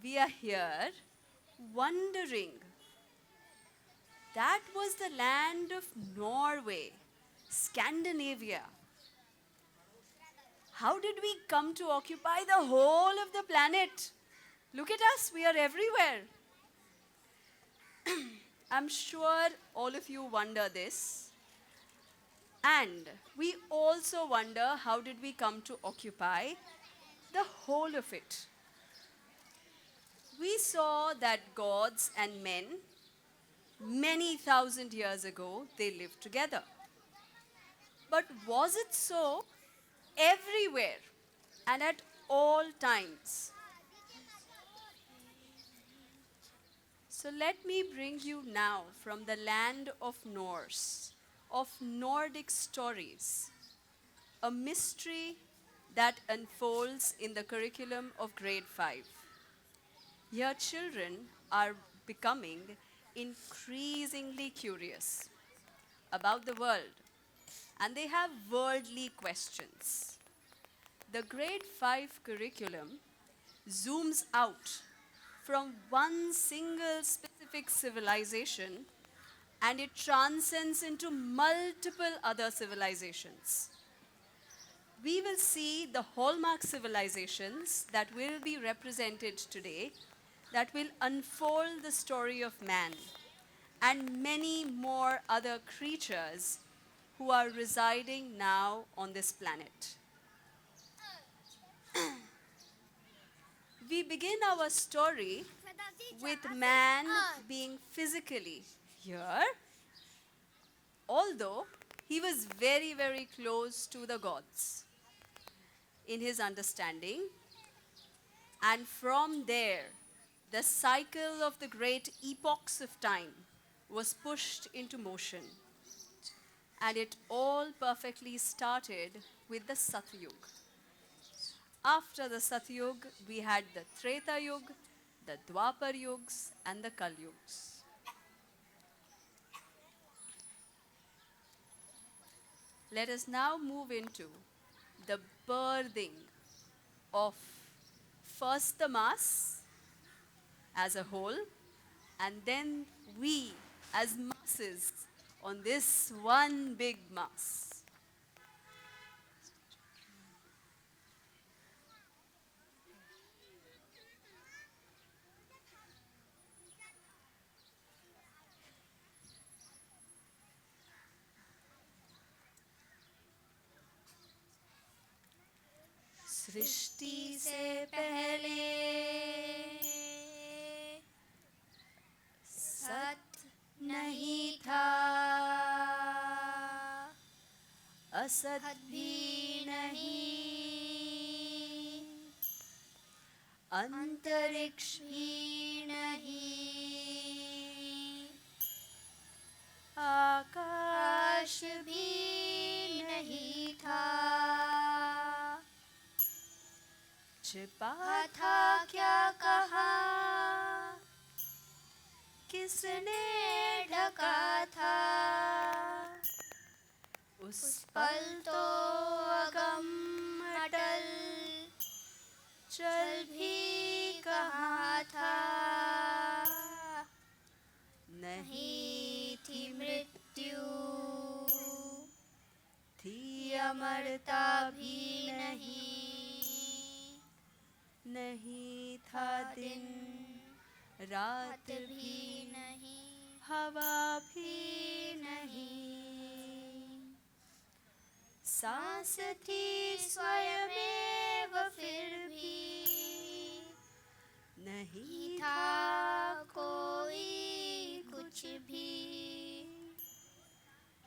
we are here wondering. That was the land of Norway, Scandinavia. How did we come to occupy the whole of the planet? Look at us, we are everywhere. I'm sure all of you wonder this. And we also wonder, how did we come to occupy the whole of it? We saw that gods and men, many thousand years ago, they lived together. But was it so everywhere and at all times? So let me bring you now from the land of Norse, of Nordic stories, a mystery that unfolds in the curriculum of grade 5. Here children are becoming increasingly curious about the world, and they have worldly questions. The grade 5 curriculum zooms out from one single specific civilization and it transcends into multiple other civilizations. We will see the hallmark civilizations that will be represented today, that will unfold the story of man and many more other creatures who are residing now on this planet. We begin our story with man being physically here, although he was very, very close to the gods in his understanding. And from there, the cycle of the great epochs of time was pushed into motion. And it all perfectly started with the Satyug. After the Satyug, we had the Treta Yuga, the Dwapar Yugs, and the Kal Yugs. Let us now move into the birthing of first the mass as a whole, and then we as masses on this one big mass. सृष्टि से पहले सत नहीं था, असत भी नहीं, अंतरिक्ष भी नहीं, आकाश भी नहीं था। छिपा था क्या कहा, किसने ढका था, उस पल तो अगम अटल चल भी कहाँ था। नहीं थी मृत्यु, थी अमरता भी नहीं, नहीं था दिन रात भी नहीं, हवा भी नहीं, सांस थी स्वयमेव फिर भी नहीं था कोई कुछ भी,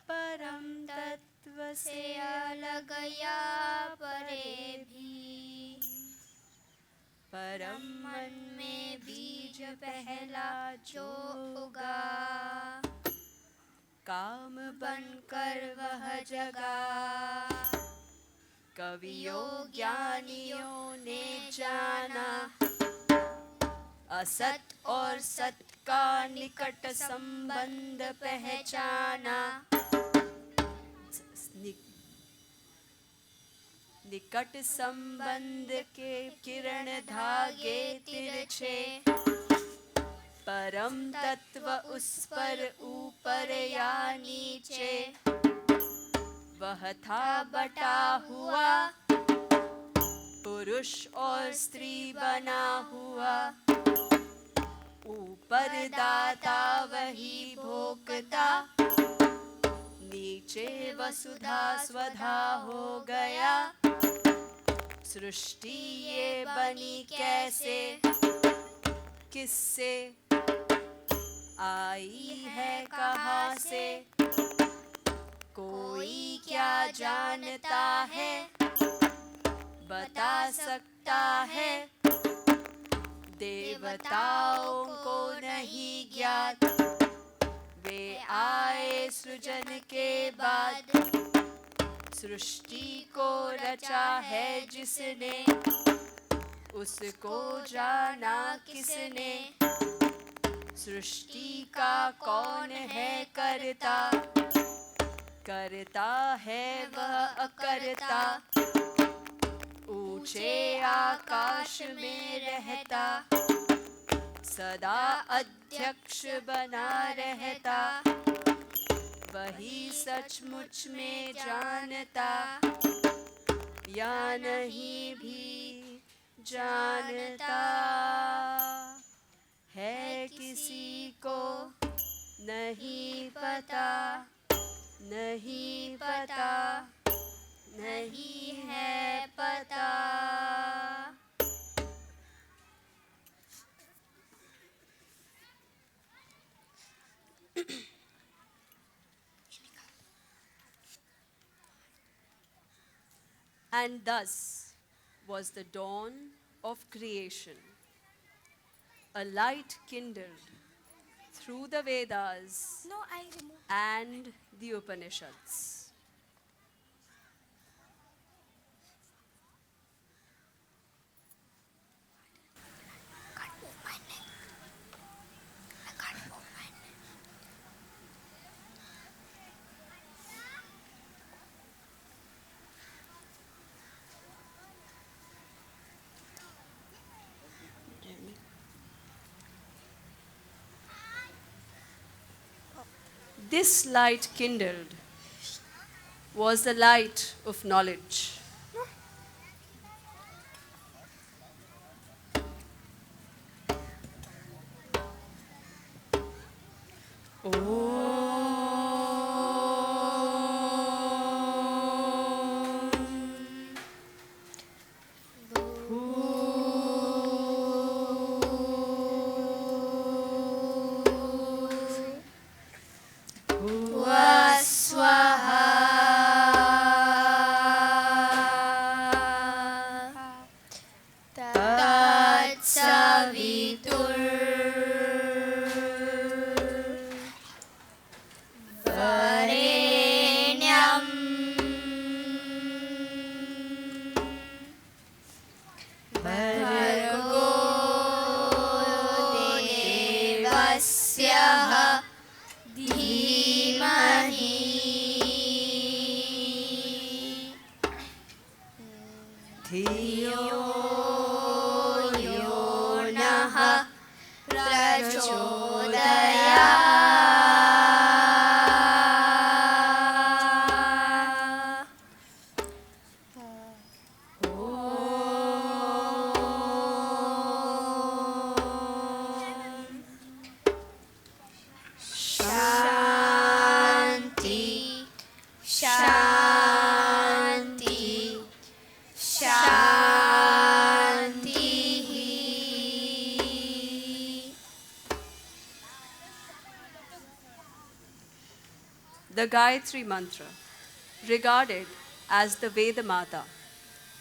परम तत्व से अलग या परे भी, परम मन में बीज पहला जो उगा, काम बनकर वह जगा। कवियों ज्ञानियों ने जाना, असत और सत का निकट संबंध पहचाना। निकट संबंध के किरण धागे तिरछे परम तत्व उस पर ऊपर या नीचे, वह था बटा हुआ, पुरुष और स्त्री बना हुआ। ऊपर दाता वही भोगता, नीचे वसुधा स्वधा हो गया। सृष्टि ये बनी कैसे, किससे आई है कहाँ से, कोई क्या जानता है, बता सकता है। देवताओं को नहीं ज्ञात, वे आए सृजन के बाद। सृष्टि को रचा है जिसने, उसको जाना किसने। सृष्टि का कौन है करता, करता है वह अकर्ता। ऊंचे आकाश में रहता, सदा अध्यक्ष बना रहता। वही सचमुच में जानता, या नहीं भी जानता है। किसी को नहीं पता, नहीं पता, नहीं है पता। And thus was the dawn of creation. A light kindled through the Vedas and the Upanishads. This light kindled was the light of knowledge. The Gayatri Mantra, regarded as the Vedamata,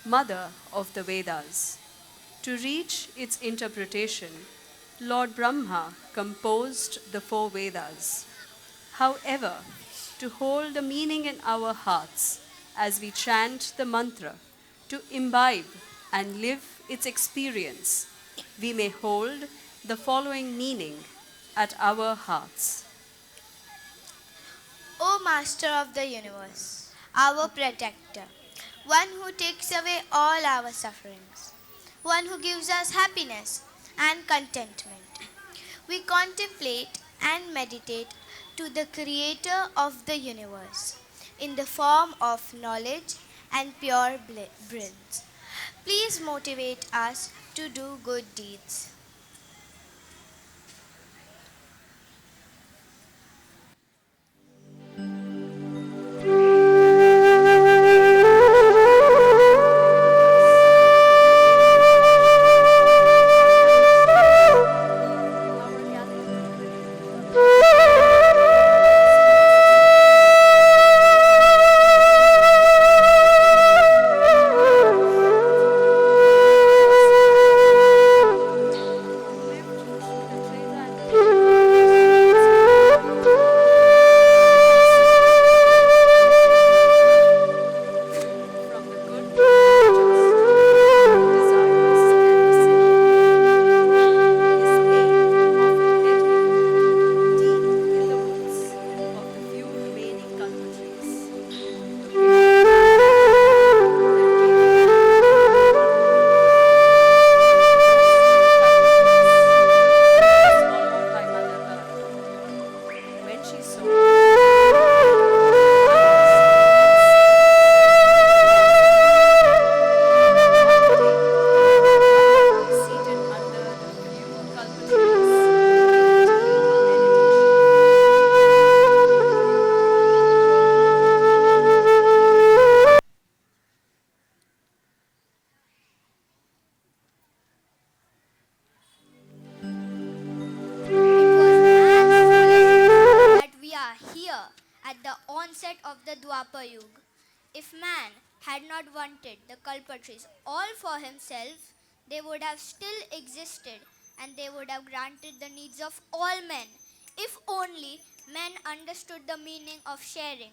mother of the Vedas. To reach its interpretation, Lord Brahma composed the 4 Vedas. However, to hold the meaning in our hearts as we chant the mantra, to imbibe and live its experience, we may hold the following meaning at our hearts. O Master of the universe, our protector, one who takes away all our sufferings, one who gives us happiness and contentment, We contemplate and meditate to the Creator of the universe in the form of knowledge and pure brains. Please motivate us to do good deeds. From the good to the just, desirous and the sinful, his aim often led him deep in the woods of the few remaining kalpa trees to pick the fruit that gave man immortality. Those kalpa trees were swallowed by Mother Earth when she saw that they were unwise and one day, while he was seated under the few kalpa trees in deep meditation, It was man's foolishness that we are here at the onset of the Dwapar Yuga. If man had not wanted the culprits all for himself, they would have still existed and they would have granted the needs of all men, if only men understood the meaning of sharing.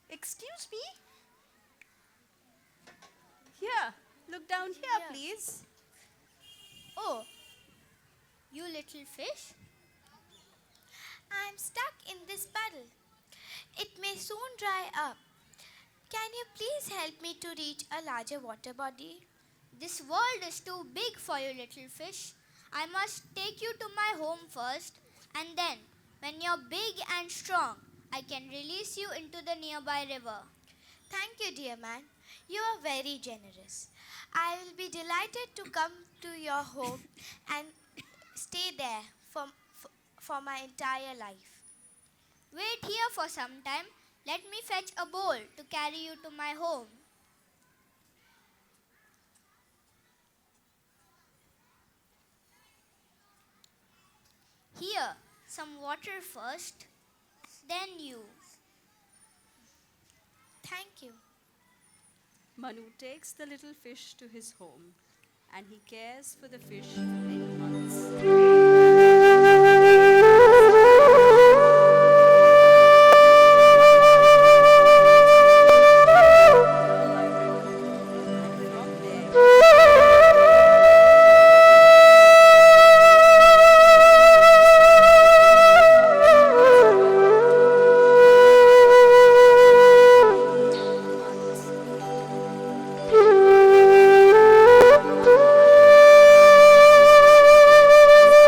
excuse me? Here, look down here, Yeah. please. Oh, you little fish? I'm stuck in this puddle. It may soon dry up. Can you please help me to reach a larger water body? This world is too big for you, little fish. I must take you to my home first, and then, when you're big and strong, I can release you into the nearby river. Thank you, dear man. You are very generous. I will be delighted to come to your home and stay there for my entire life. Wait here for some time. Let me fetch a bowl to carry you to my home. Here, some water first, then you. Thank you. Manu takes the little fish to his home and he cares for the fish for many months. Nearby river, and from there out towards Dwapar many months later. One night,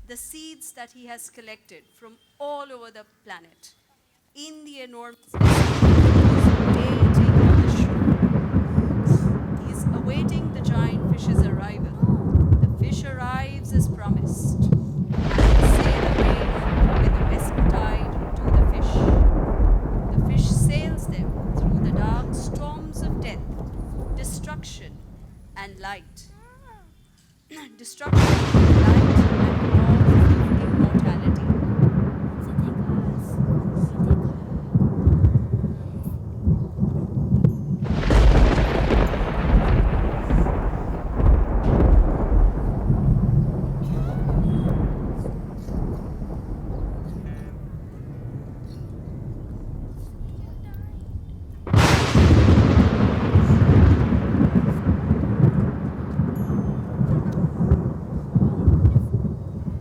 the seeds that he has collected from all over the planet in the enormous waiting on the shore. He is awaiting the giant fish's arrival. The fish arrives as promised, and they sail away with the west tide to the fish. The fish sails them through the dark storms of death, destruction, and light. Destruction, light, and immortality.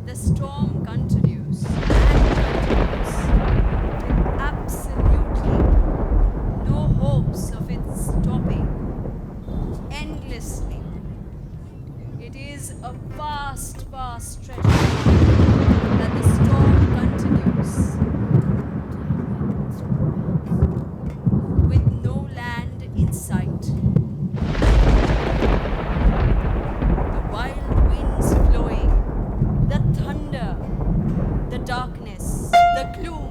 The storm continues and continues with absolutely no hopes of its stopping endlessly. It is a vast, vast stretch of time that the storm continues with no land in sight. The wild winds flowing, the thunder, the darkness, the gloom.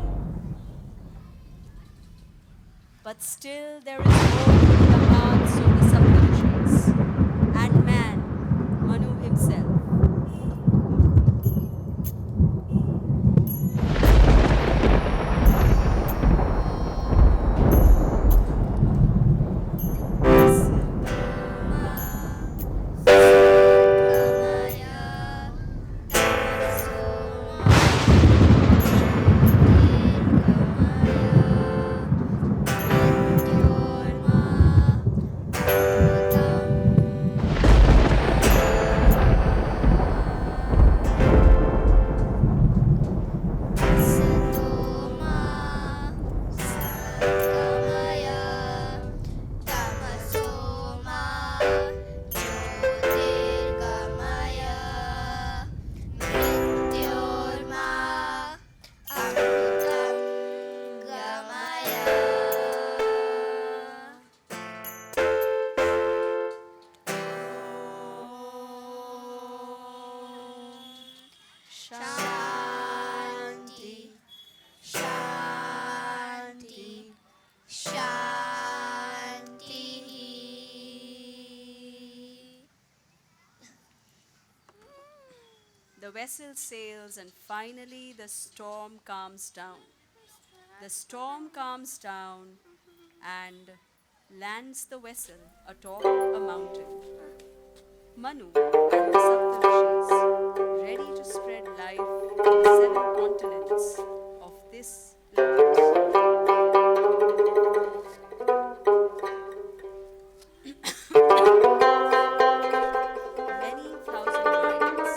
But still there is hope in the hearts of the subdivisions and man, Manu himself. Shanti, Shanti, Shanti. The vessel sails and finally the storm calms down. The storm calms down and lands the vessel atop a mountain. Manu and the Saptarishis, ready to spread life to the 7 continents of this planet. Many thousand miles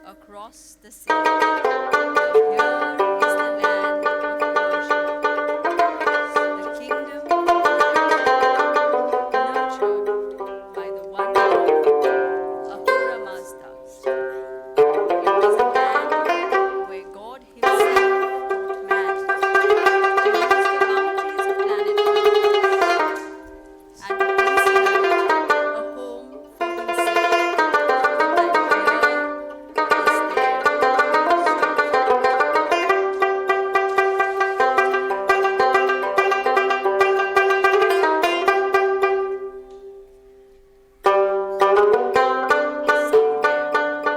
across the sea. Now here is the land of Persia, the kingdom of nurtured by the one called Ahura Mazda. It was a land where God Himself taught man to use the boundaries of planet Earth and to consider it a home for himself. And here is their story. Somewhere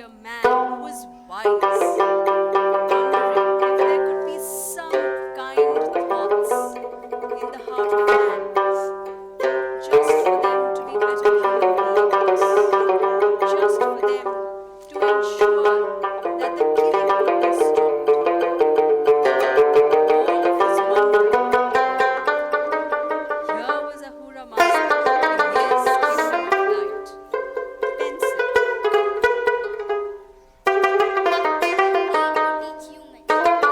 a man who was wise, wondering if there could be some kind thoughts in the heart of man, just for them to be better human beings, just for them to ensure that the killing could be stopped. All of his wondering, here was Ahura Mazda in his kingdom of light, pensive. Teach humans to be better human beings.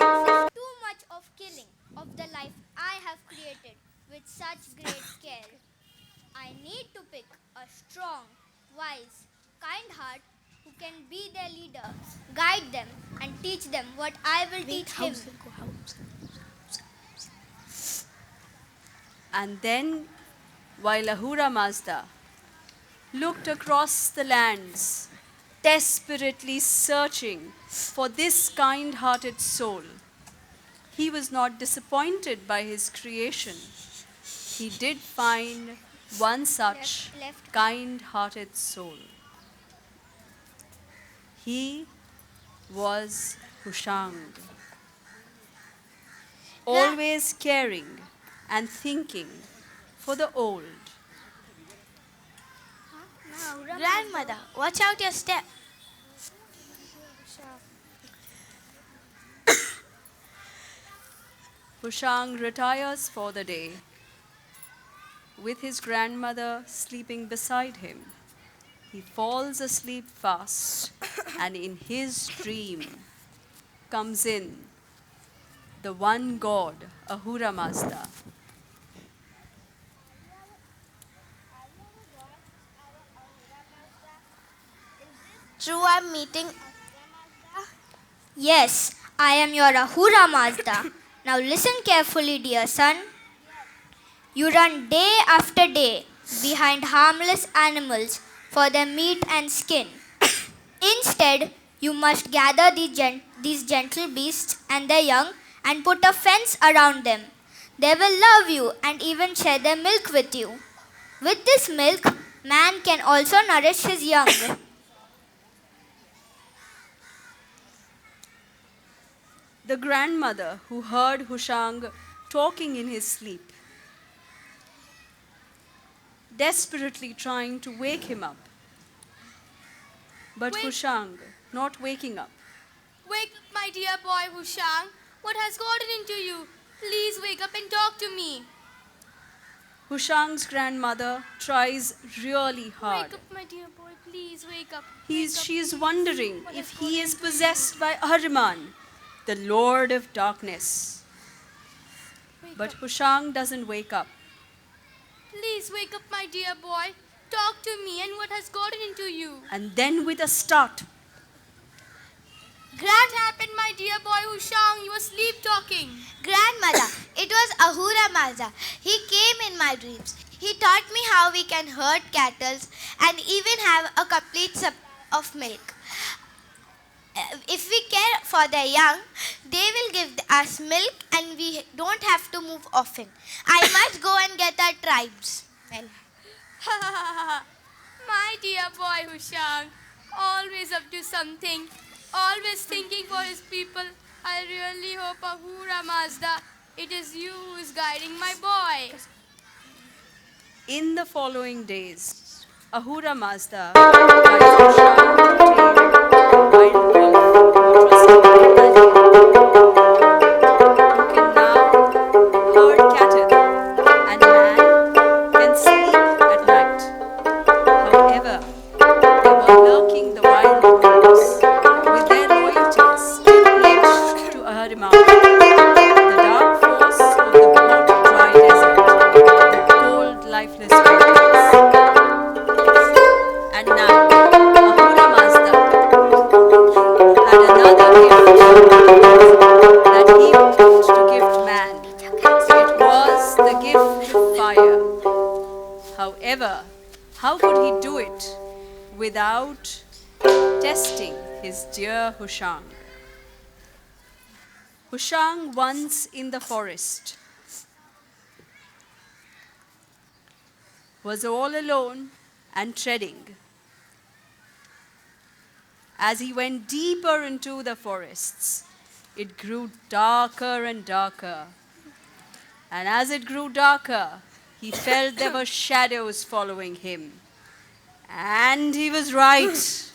This is too much of killing of the life I have created with such great care. I need to pick a strong, wise, kind heart who can be their leader, guide them, and teach them what I will teach him. And then, while Ahura Mazda looked across the lands, desperately searching for this kind hearted soul, he was not disappointed by his creation. He did find one such Left. kind hearted soul. He was Hushang, always caring and thinking for the old. Grandmother, watch out your step. Hushang retires for the day, with his grandmother sleeping beside him. He falls asleep fast, and in his dream comes in the one god, Ahura Mazda. True, I'm meeting. Yes, I am your Ahura Mazda. Now listen carefully, dear son. You run day after day behind harmless animals for their meat and skin. Instead, you must gather these gentle beasts and their young and put a fence around them. They will love you and even share their milk with you. With this milk, man can also nourish his young. The grandmother who heard Hushang talking in his sleep, desperately trying to wake him up. But Hushang not waking up. Wake up, my dear boy Hushang. What has gotten into you? Please wake up and talk to me. Hushang's grandmother tries really hard. Wake up, my dear boy. Please wake up. She is wondering if he is possessed by Ahriman, the Lord of Darkness. But Hushang doesn't wake up. Please wake up, my dear boy. Talk to me and what has gotten into you. And then with a start, What happened, my dear boy Hushang? You were sleep talking. Grandmother, it was Ahura Mazda. He came in my dreams. He taught me how we can herd cattle and even have a complete supply of milk. If we care for the young, they will give us milk and we don't have to move often. I must go and get our tribes. My dear boy Hushang, always up to something, always thinking for his people. I really hope Ahura Mazda, it is you who is guiding my boy. in the following days, Ahura Mazda advised Hushang to tame a wild wolf who trusted companion, who can now herd cattle, and man can sleep at night. However, they were lurking the wild wolves with their loyalties pledged to Ahriman, the dark force of the hot, dry desert, the cold, lifeless wilderness. And now, Ahura Mazda had another gift that he wanted to gift man. It was the gift of fire. However, how could he do it without testing his dear Hushang? Hushang, once in the forest, was all alone and treading. as he went deeper into the forests. It grew darker and darker. And as it grew darker, he felt there were shadows following him. And he was right.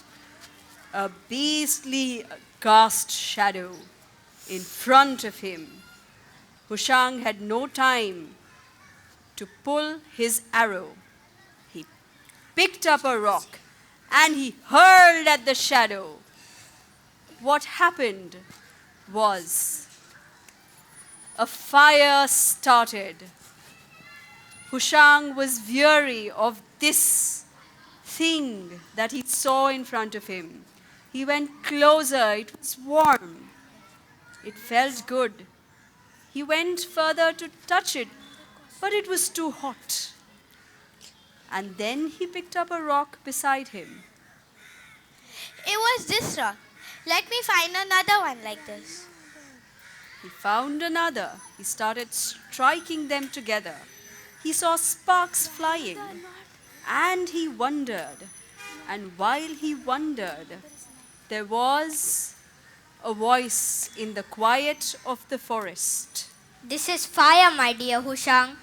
A beastly ghast shadow in front of him. Hushang had no time to pull his arrow. He picked up a rock and he hurled at the shadow. What happened was a fire started. Hushang was weary of this thing that he saw in front of him. He went closer. It was warm. It felt good. He went further to touch it, but it was too hot. And then he picked up a rock beside him. It was this rock. Let me find another one like this. He found another. He started striking them together. He saw sparks flying, and he wondered. And while he wondered, there was a voice in the quiet of the forest. This is fire, my dear Hushang.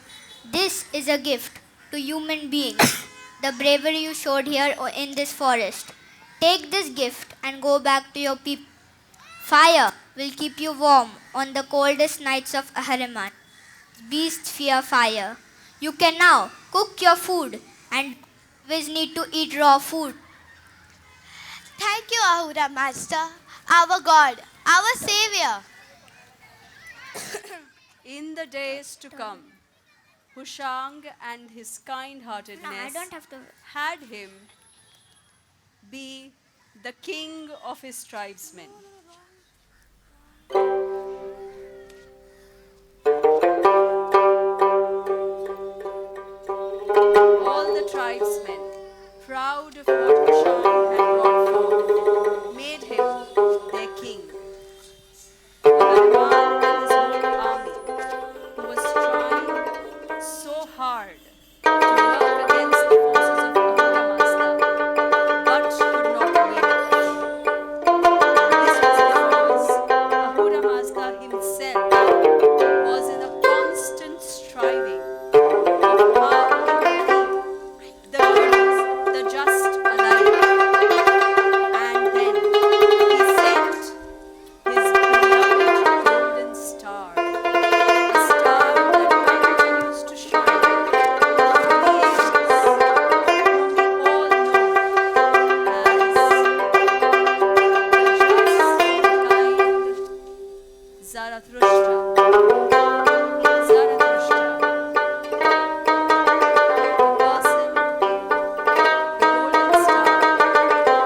This is a gift to human beings. The bravery you showed here in this forest. Take this gift and go back to your people. Fire will keep you warm on the coldest nights of Ahriman. Beasts fear fire. You can now cook your food and always need to eat raw food. Thank you, Ahura Master, our God, our Savior. In the days to come, Hushang and his kind-heartedness had him be the king of his tribesmen. All the tribesmen, proud of what Hushang had brought forth, made him their king. Hanuman and his whole army, who was trying so hard to work against the forces of Ahura Mazda, but could not win. This was because Ahura Mazda himself was in a constant striving of how he could keep the good, the just alive. And then he sent his beloved golden star, a star that continues to shine through the ages, whom we all know as the just, kind Zarathustra. Zarathustra, the person, the golden star,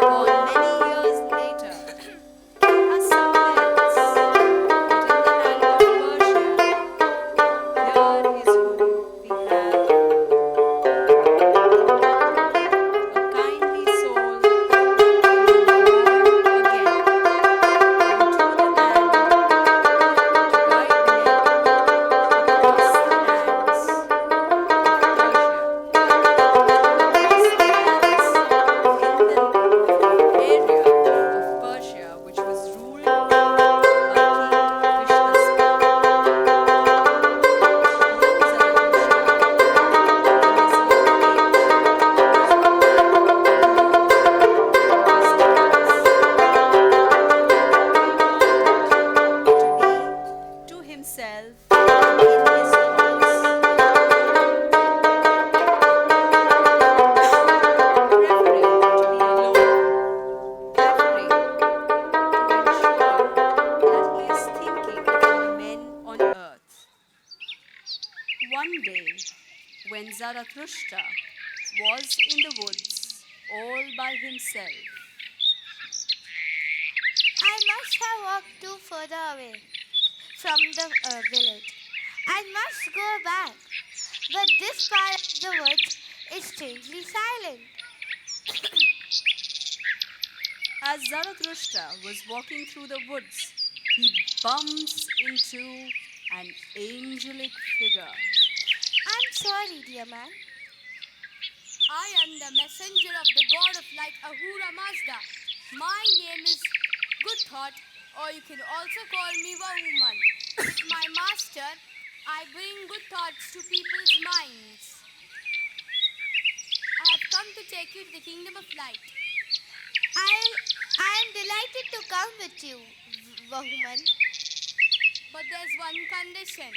born many years later, has some else, but in the land of Persia, here is who we have: a kindly soul who will roar again into the land to guide men across the lands of Persia. Across the lands in the area of Persia which was ruled by King Vishnu. Young Zarathustra, in his young age, to himself in his thoughts, preferring to be alone, preferring to ensure that he is thinking of the men on earth. One day, when Zarathustra was in the woods all by himself, I must have walked too further away from the village. I must go back. But this part of the woods is strangely silent. as Zarathustra was walking through the woods, he bumps into an angelic figure. I'm sorry, dear man. I am the messenger of the god of light Ahura Mazda. My name is Good Thought, or you can also call me Woman. With my master, I bring good thoughts to people's minds. I have come to take you to the kingdom of light. I am delighted to come with you, Wahuman. But there's one condition.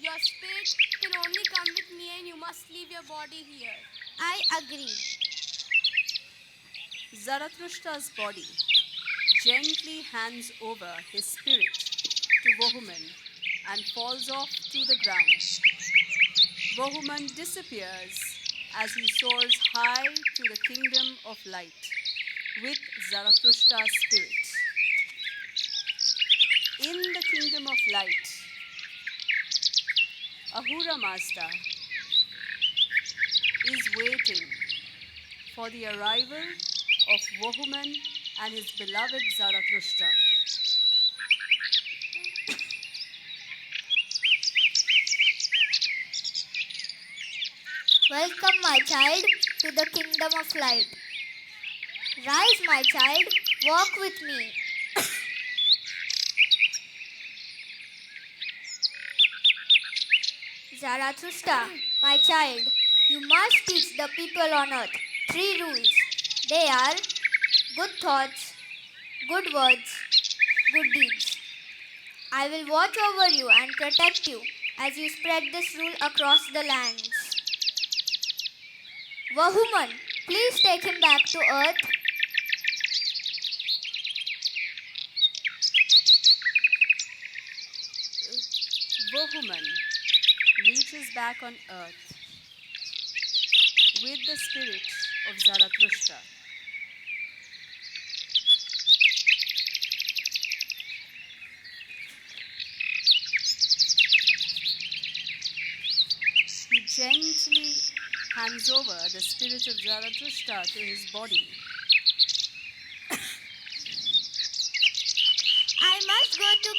Your spirit can only come with me and you must leave your body here. I agree. Zarathustra's body gently hands over his spirit to Wohuman and falls off to the ground. Wohuman disappears as he soars high to the kingdom of light with Zarathustra's spirit. In the kingdom of light, Ahura Mazda is waiting for the arrival of Wohuman and his beloved Zarathustra. Welcome, my child, to the kingdom of light. Rise, my child, walk with me. Zarathustra, my child, you must teach the people on earth 3 rules. They are good thoughts, good words, good deeds. I will watch over you and protect you as you spread this rule across the lands. Wahuman, please take him back to earth. Wohuman reaches back on earth with the spirit of Zarathustra. He gently hands over the spirit of Zarathustra to his body. I must go to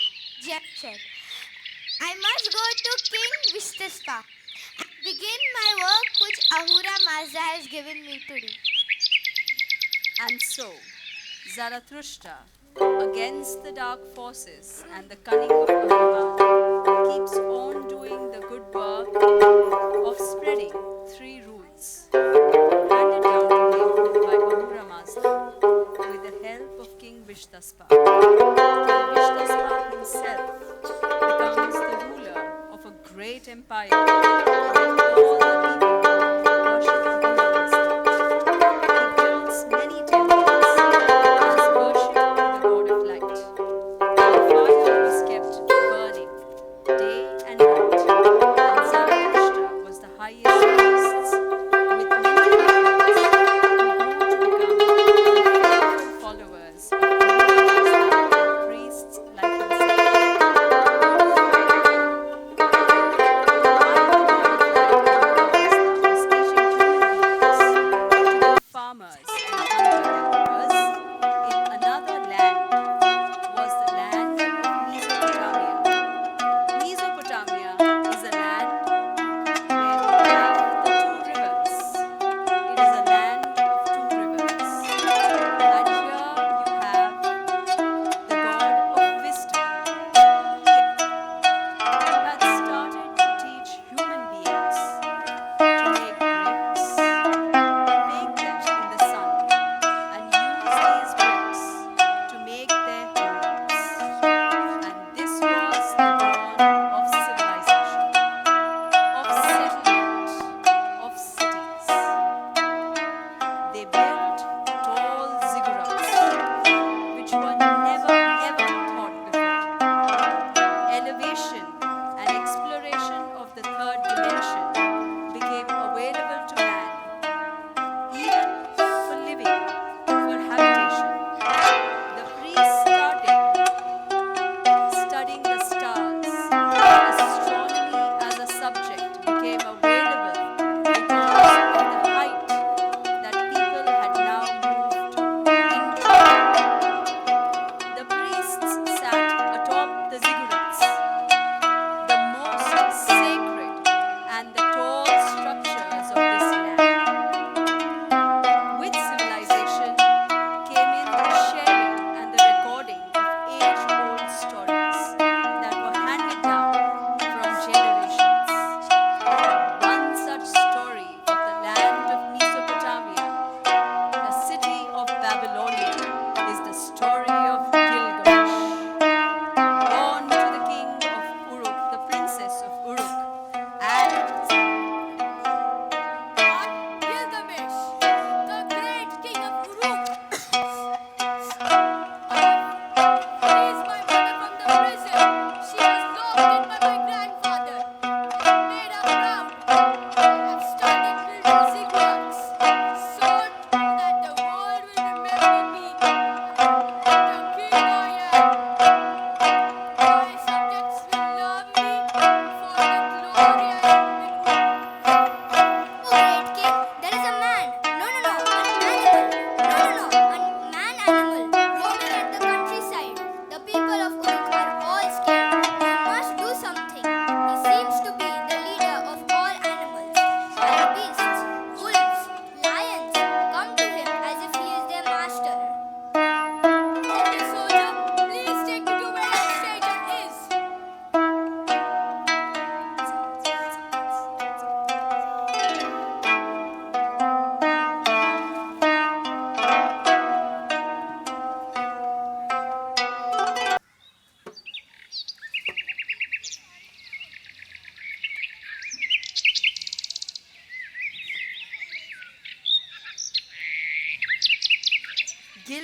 Jamshed. I must go to King Vishtaspa and begin my work which Ahura Mazda has given me to do. And so, Zarathustra, against the dark forces and the cunning of Hanuman, keeps on doing the good work of spreading 3 rules handed down to him by Ahura Mazda with the help of King Vishtaspa. King Vishtaspa himself becomes the ruler of a great empire where all the people worship Ahura Mazda. He builds many temples as worship to the god of light. The fire was kept burning day and night, and Zarathustra was the highest priest, with many pupils who grew to become the faithful followers of Ahura Mazda, priests like himself.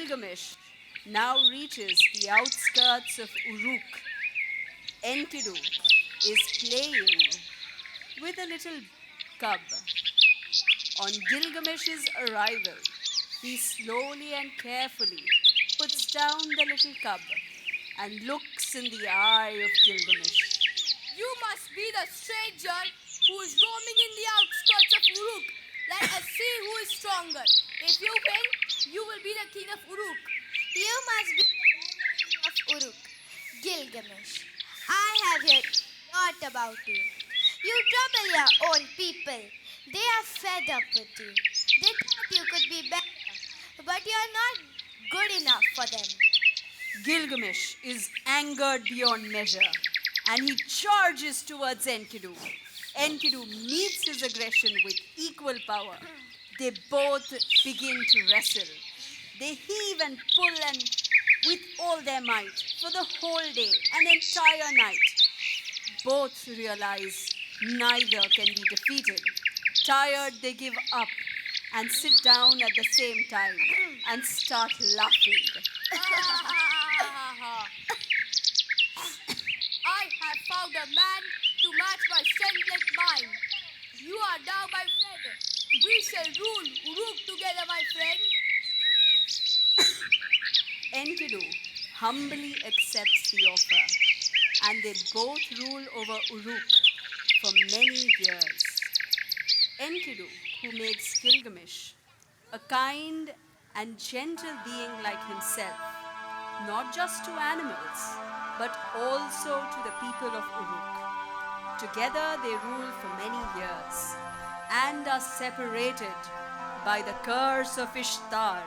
Gilgamesh now reaches the outskirts of Uruk, Enkidu is playing with a little cub. On Gilgamesh's arrival, he slowly and carefully puts down the little cub and looks in the eye of Gilgamesh. You must be the stranger who is roaming in the outskirts of Uruk. Let us see who is stronger. If you win, you will be the king of Uruk. You must be the king of Uruk, Gilgamesh. I have heard a lot about you. You trouble your own people. They are fed up with you. They thought you could be better, but you are not good enough for them. Gilgamesh is angered beyond measure and he charges towards Enkidu. Enkidu meets his aggression with equal power. They both begin to wrestle. They heave and pull and with all their might for the whole day, an entire night. Both realize neither can be defeated. Tired, they give up and sit down at the same time and start laughing. I have found a man to match my strength like mine. You are now my friend. We shall rule Uruk together, my friend. Enkidu humbly accepts the offer and they both rule over Uruk for many years. Enkidu, who makes Gilgamesh a kind and gentle being like himself, not just to animals, but also to the people of Uruk. Together they rule for many years and are separated by the curse of Ishtar,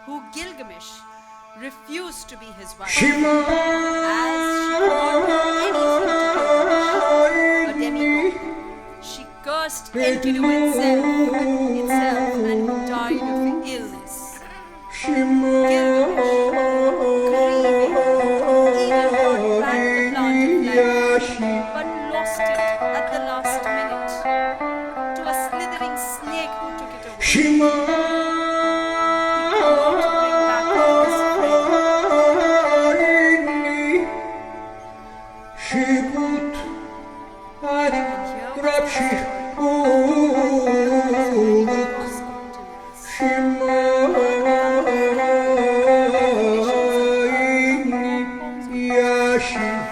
who Gilgamesh refused to be his wife, as she could not do anything to Gilgamesh, a demigod. She cursed Enkidu itself and who died of illness. Gilgamesh, grieving, even brought back the plant of life, but lost it at the last minute to a slithering snake who took it away. He could not bring back his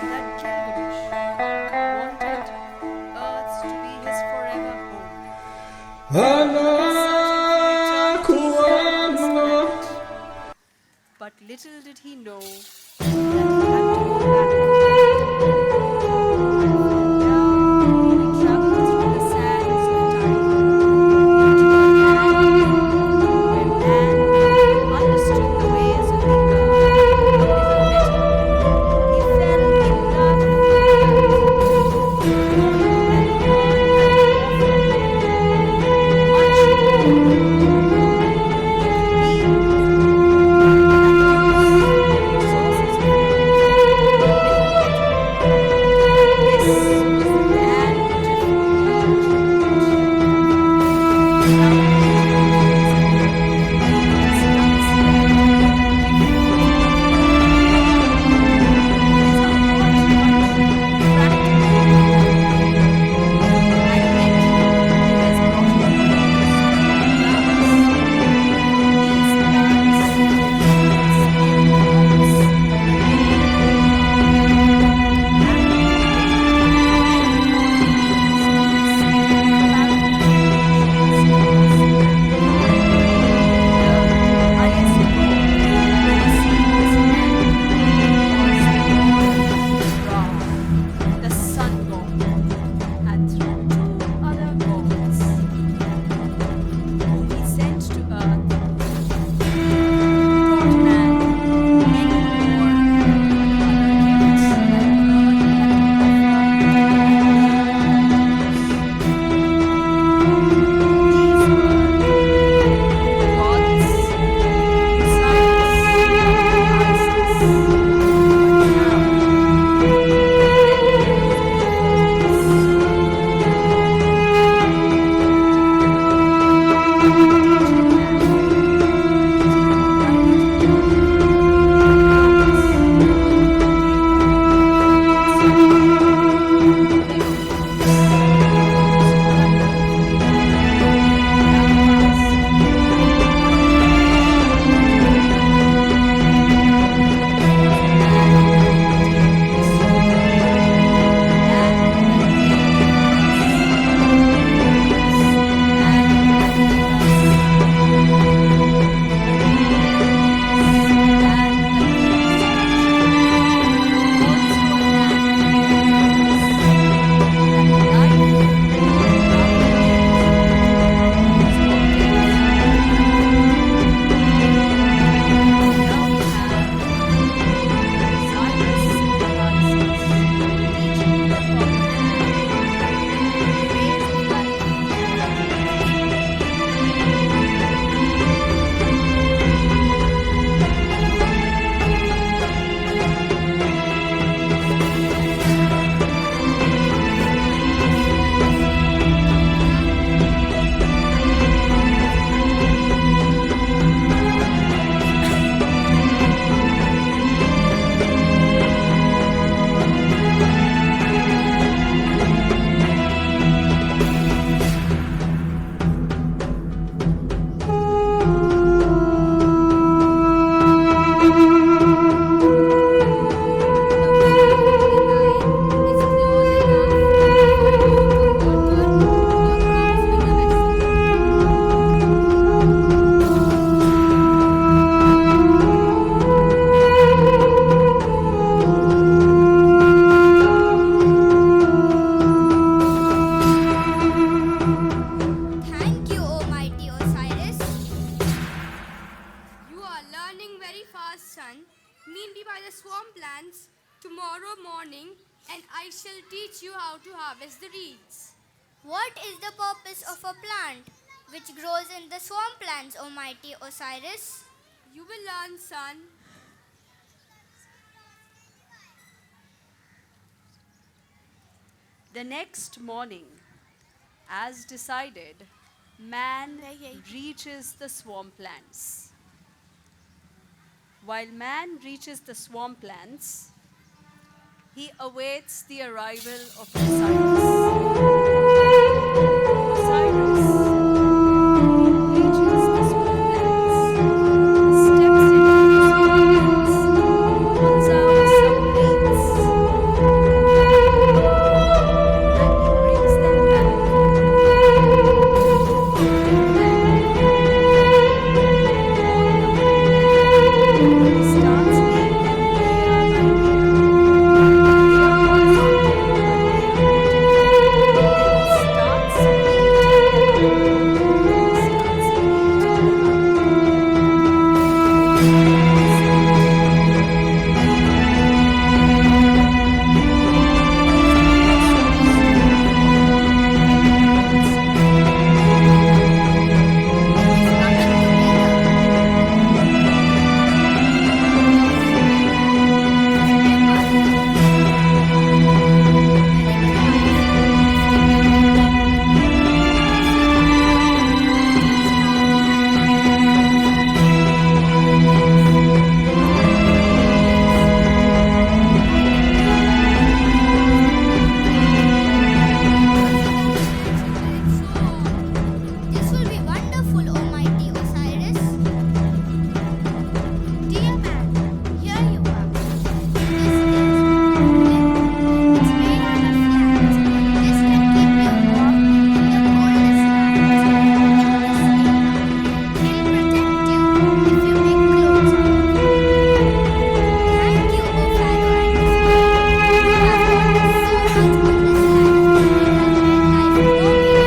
that Gilgamesh wanted Earth to be his forever home. But little did he know that he had to go back. Now he traveled through the sands of time into a land where man understood the ways of the earth a little better. He fell in love with the earth, and the earth had to offer much more than he could be. son, meet me by the swamplands tomorrow morning, and I shall teach you how to harvest the reeds. What is the purpose of a plant which grows in the swamplands, O mighty Osiris? You will learn, son. The next morning, as decided, man reaches the swamplands. While man reaches the swamplands, he awaits the arrival of Osiris. Osiris reaches the swamplands, steps into the swamplands, pulls out some reeds, and he brings them back on the he starts laying them layer by layer. Layer by layer, he starts eating them This will be wonderful, O mighty Osiris. Dear man, here you are. It's made out of flax. This can keep you warm in the coldest nights. He'll protect you if you make clothes out of it. Thank you, O Pharaoh and his queen. You have taught us so much on this land. It has made life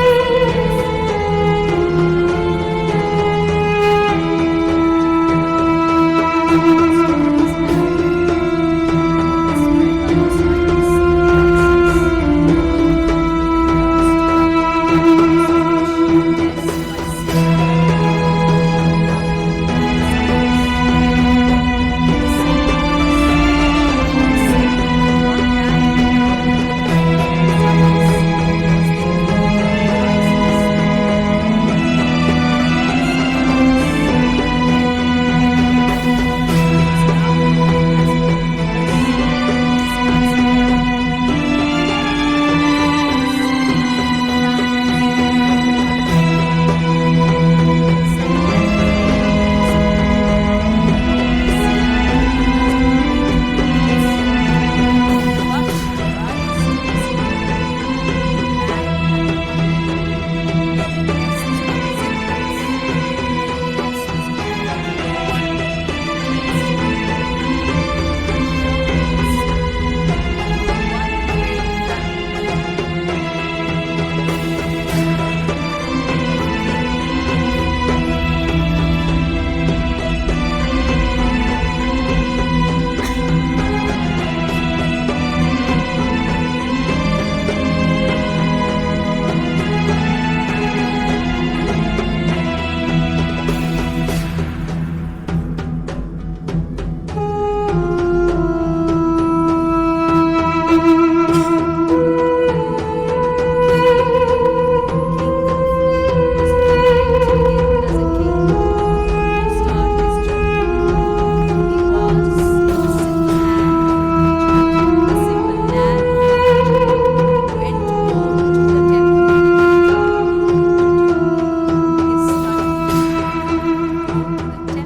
more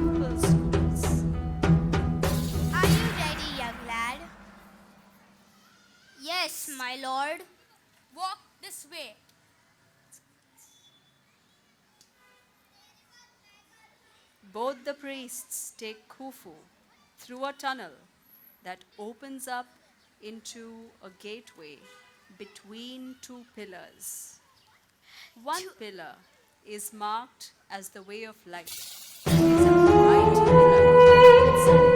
meaningful for us. Are you ready, young lad? Yes, my lord. Walk this way. Both the priests take Khufu through a tunnel that opens up into a gateway between two pillars. One pillar is marked as the way of light. It is a bright pillar with some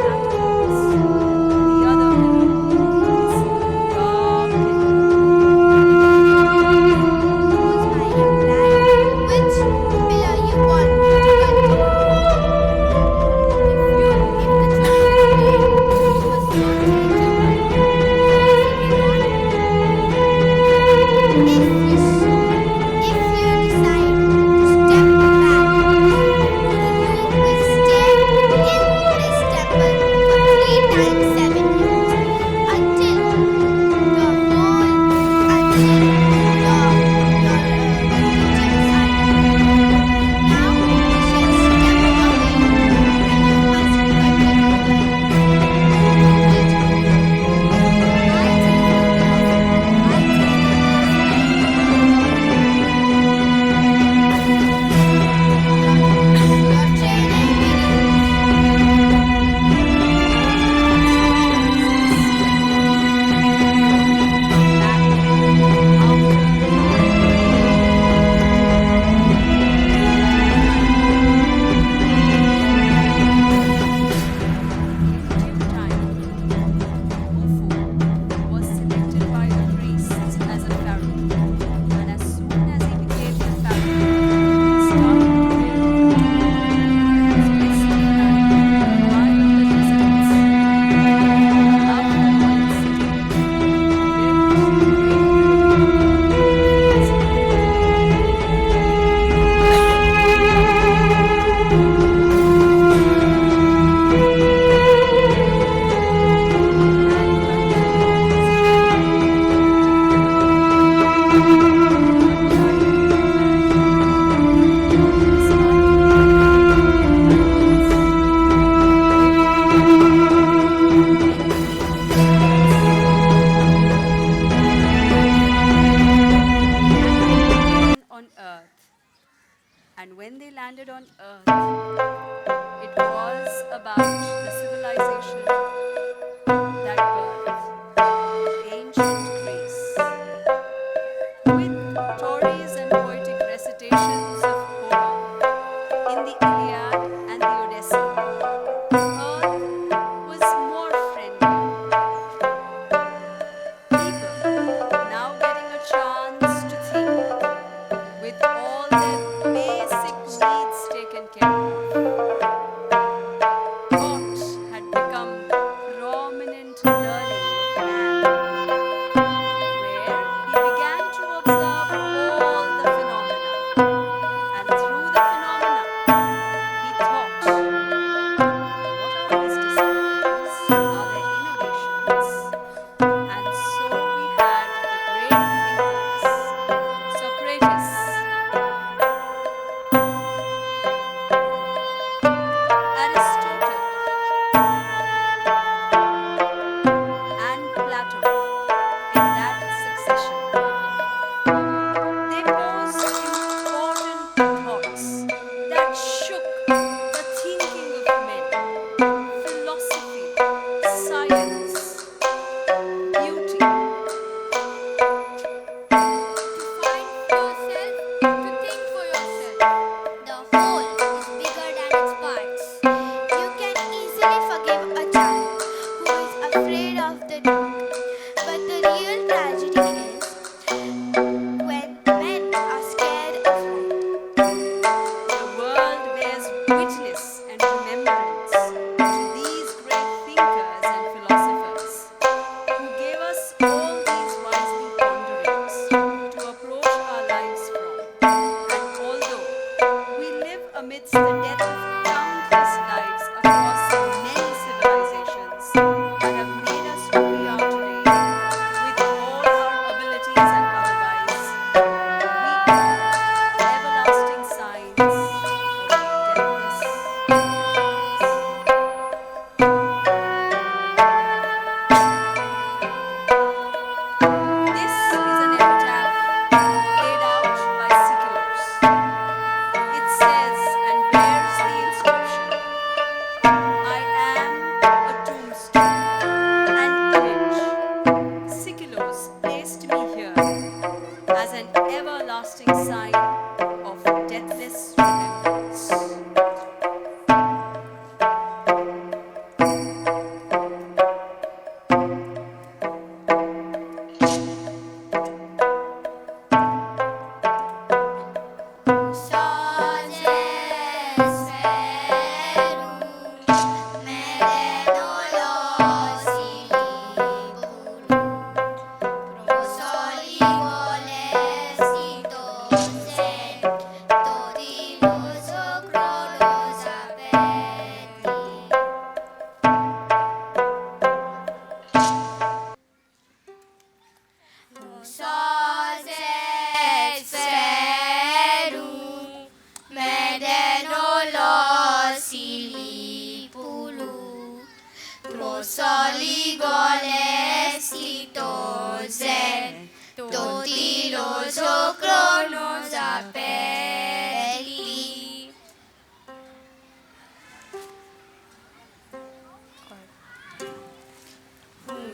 Prosoligoles kitozen, totilos okronos apeli.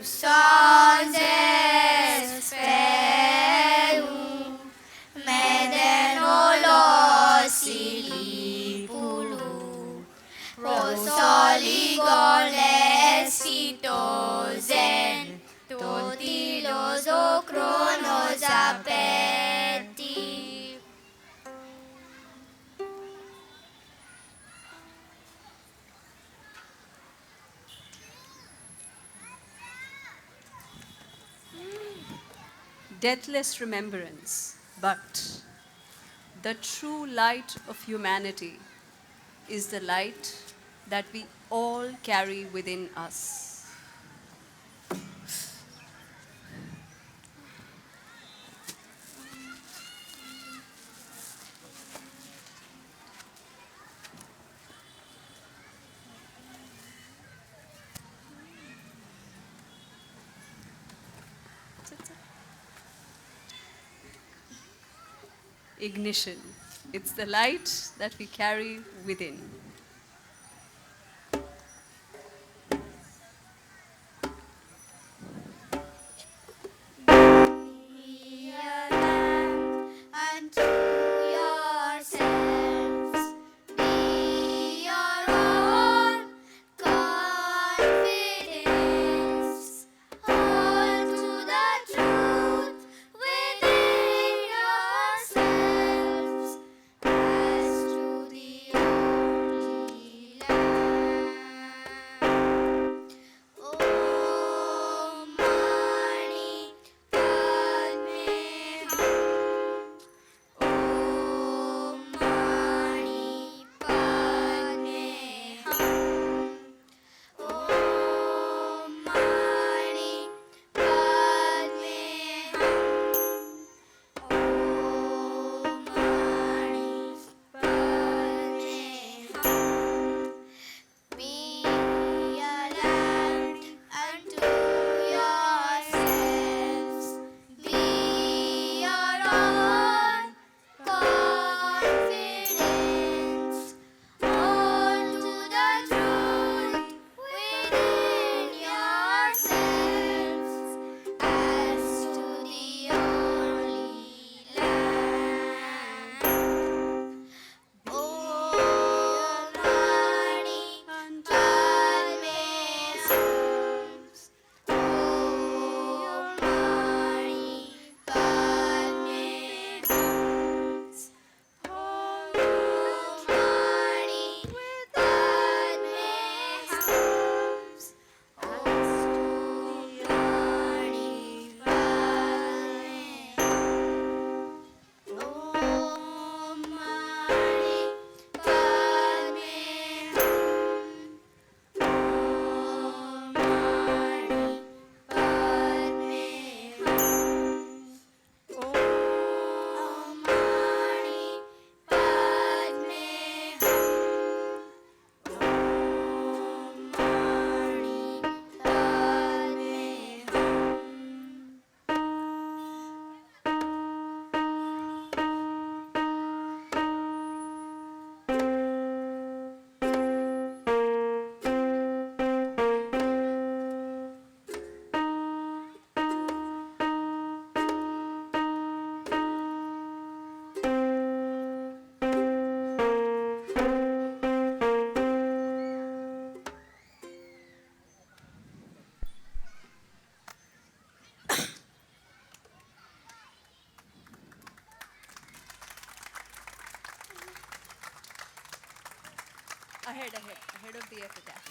Usazes felum, medenolos ilipulu. Prosoligoles kitozen, totilos okronos apeti. Deathless remembrance, but the true light of humanity is the light that we all carry within us. Ignition. It's the light that we carry within. Be a lamp unto yourselves. Be your own confidence. Hold to the truth within yourselves as to the only lamp. Oh, Mani Padme Hum. Oh, Mani Padme Hum. Oh, Mani Padme Hum. Oh, Mani Padme Hum. Be a lamp unto yourselves. Be your own confidence. Hold to the truth within yourselves as to the only lamp. Oh, Mani Padme Hum. Oh, Mani Padme Hum. Oh, Mani Padme Hum. Oh, Mani Padme Hum. Oh, Mani Padme Hum. Oh, Mani Padme Hum. Oh, Mani Padme Hum. Oh, ahead of the epitaph.